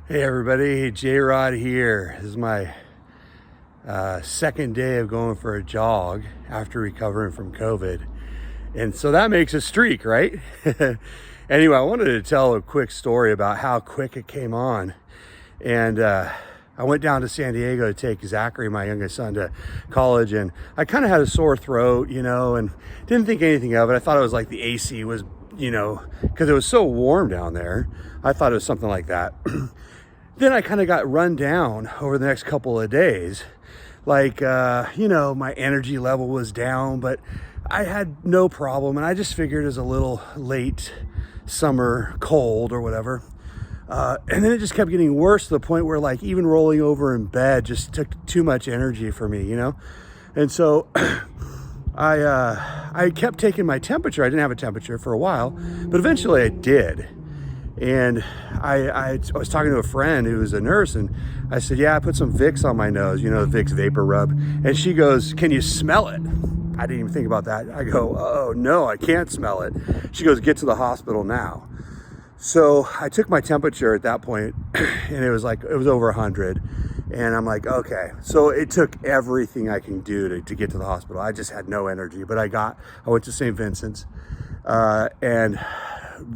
Hey everybody, JRod here. This is my second day of going for a jog after recovering from COVID. And so that makes a streak, right? Anyway, I wanted to tell a quick story about how quick it came on. And I went down to San Diego to take Zachary, my youngest son, to college. And I kind of had a sore throat, and didn't think anything of it. I thought it was like the AC was, because it was so warm down there. I thought it was something like that. Then I kind of got run down over the next couple of days. Like, my energy level was down, but I had no problem. And I just figured it was a little late summer cold or whatever. And then it just kept getting worse to the point where like even rolling over in bed just took too much energy for me, And so I kept taking my temperature. I didn't have a temperature for a while, but eventually I did. And I was talking to a friend who was a nurse, and I said, yeah, I put some Vicks on my nose, the Vicks vapor rub. And she goes, can you smell it? I didn't even think about that. I go, oh no, I can't smell it. She goes, get to the hospital now. So I took my temperature at that point, and it was over 100. And I'm like, okay. So it took everything I can do to get to the hospital. I just had no energy, but I went to St. Vincent's and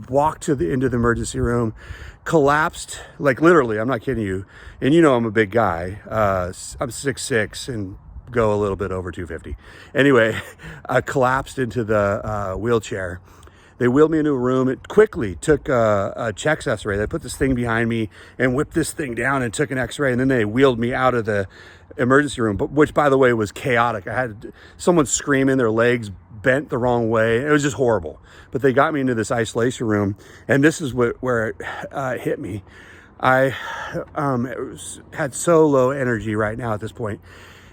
walked into the emergency room, collapsed, like literally, I'm not kidding you. And I'm a big guy. I'm 6'6" and go a little bit over 250. Anyway, I collapsed into the wheelchair. They wheeled me into a room. It quickly took a chest x-ray. They put this thing behind me and whipped this thing down and took an x-ray. And then they wheeled me out of the emergency room, which, by the way, was chaotic. I had someone screaming, their legs bent the wrong way. It was just horrible. But they got me into this isolation room. And this is where it hit me. I had so low energy right now at this point.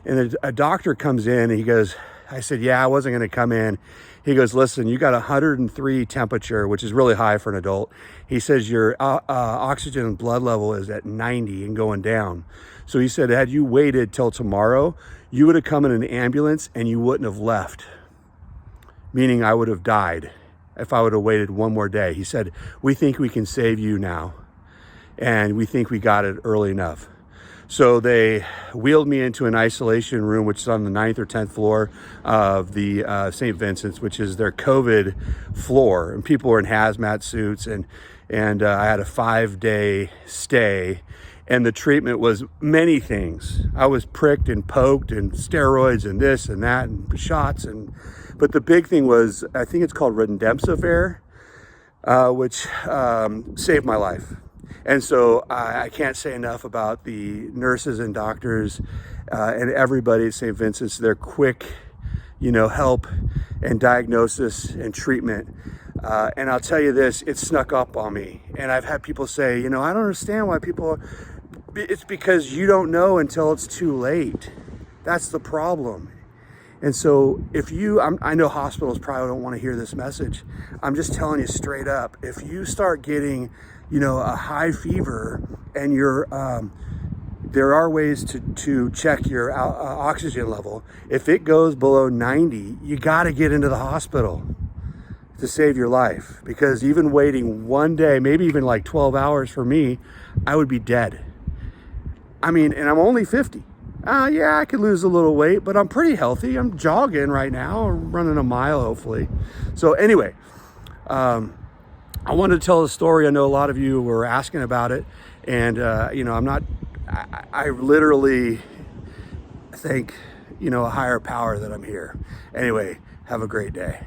And a doctor comes in and he goes, I said, yeah, I wasn't going to come in. He goes, listen, you got 103 temperature, which is really high for an adult. He says your oxygen and blood level is at 90 and going down. So he said, had you waited till tomorrow, you would have come in an ambulance and you wouldn't have left. Meaning I would have died if I would have waited one more day. He said, we think we can save you now. And we think we got it early enough. So they wheeled me into an isolation room, which is on the 9th or 10th floor of the St. Vincent's, which is their COVID floor. And people were in hazmat suits. And I had a 5-day stay. And the treatment was many things. I was pricked and poked and steroids and this and that and shots. But the big thing was, I think it's called remdesivir, which saved my life. And so I can't say enough about the nurses and doctors and everybody at St. Vincent's, their quick, help and diagnosis and treatment. And I'll tell you this, it snuck up on me. And I've had people say, I don't understand why it's because you don't know until it's too late. That's the problem. And so I know hospitals probably don't want to hear this message. I'm just telling you straight up, if you start getting a high fever and there are ways to check your oxygen level. If it goes below 90, you got to get into the hospital to save your life, because even waiting one day, maybe even like 12 hours for me, I would be dead. And I'm only 50. Yeah, I could lose a little weight, but I'm pretty healthy. I'm jogging right now, running a mile, hopefully. So anyway, I wanted to tell a story. I know a lot of you were asking about it, and I literally thank a higher power that I'm here. Anyway, have a great day.